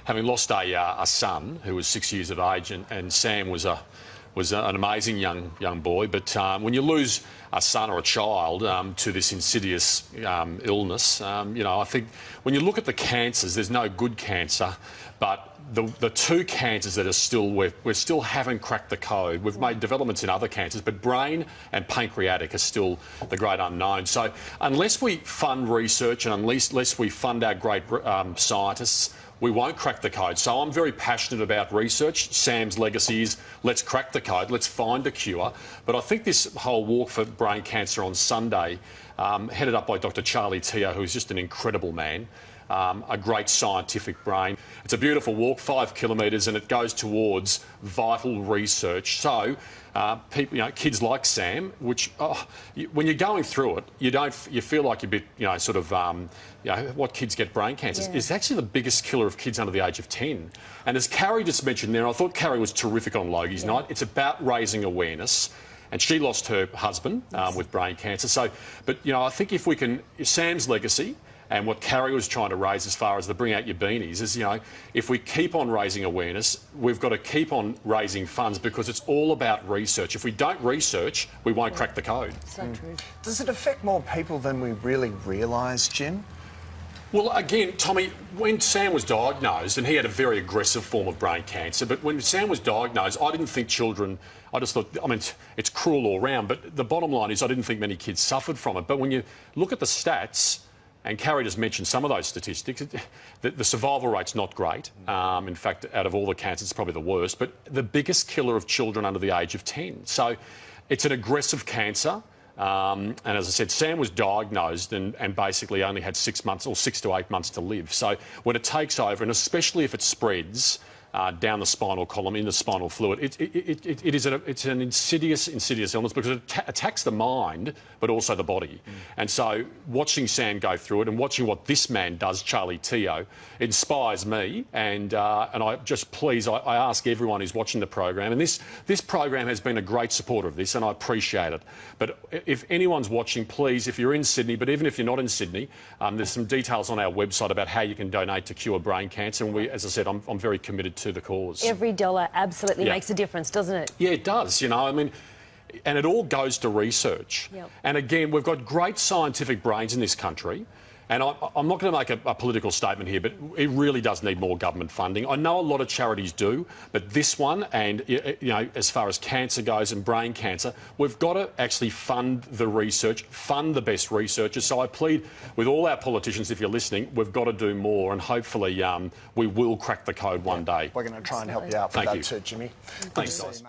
having lost a son who was 6 years of age, and Sam was an amazing young boy. But when you lose a son or a child to this insidious illness, I think when you look at the cancers, there's no good cancer, but the two cancers that are still, we still haven't cracked the code. We've made developments in other cancers, but brain and pancreatic are still the great unknown. So unless we fund research and unless we fund our great scientists, we won't crack the code. So I'm very passionate about research. Sam's legacy is let's crack the code, let's find a cure. But I think this whole Walk for Brain Cancer on Sunday, headed up by Dr. Charlie Teo, who's just an incredible man, a great scientific brain. It's a beautiful walk, 5 kilometres, and it goes towards vital research. So people, kids like Sam, which when you're going through it, you feel like you're a bit, sort of, what kids get brain cancers. It's actually the biggest killer of kids under the age of 10. And as Carrie just mentioned there, I thought Carrie was terrific on Logie's night. It's about raising awareness. And she lost her husband with brain cancer. So, but, I think if we can, Sam's legacy and what Carrie was trying to raise as far as the bring out your beanies is, if we keep on raising awareness, we've got to keep on raising funds because it's all about research. If we don't research, we won't crack the code. So true. Does it affect more people than we really realise, Jim? Well, again, Tommy, when Sam was diagnosed, and he had a very aggressive form of brain cancer, but when Sam was diagnosed, I didn't think children, I just thought, it's cruel all round, but the bottom line is I didn't think many kids suffered from it. But when you look at the stats, and Carrie just mentioned some of those statistics, the survival rate's not great. In fact, out of all the cancers, it's probably the worst, but the biggest killer of children under the age of 10. So it's an aggressive cancer. And as I said, Sam was diagnosed and basically only had 6 months or 6 to 8 months to live. So when it takes over, and especially if it spreads down the spinal column, in the spinal fluid, it's an insidious illness because it attacks the mind but also the body. And so watching Sam go through it and watching what this man does, Charlie Teo, inspires me. And I just I ask everyone who's watching the program, and this program has been a great supporter of this, and I appreciate it. But if anyone's watching, please, if you're in Sydney, but even if you're not in Sydney, there's some details on our website about how you can donate to cure brain cancer. And as I said, I'm very committed to the cause. Every dollar absolutely makes a difference, doesn't it? Yeah, it does, and it all goes to research. And again, we've got great scientific brains in this country. And I'm not going to make a political statement here, but it really does need more government funding. I know a lot of charities do, but this one, and as far as cancer goes and brain cancer, we've got to actually fund the research, fund the best researchers. So I plead with all our politicians, if you're listening, we've got to do more, and hopefully we will crack the code one day. We're going to try and help you out with that too, Jimmy. Thanks, guys.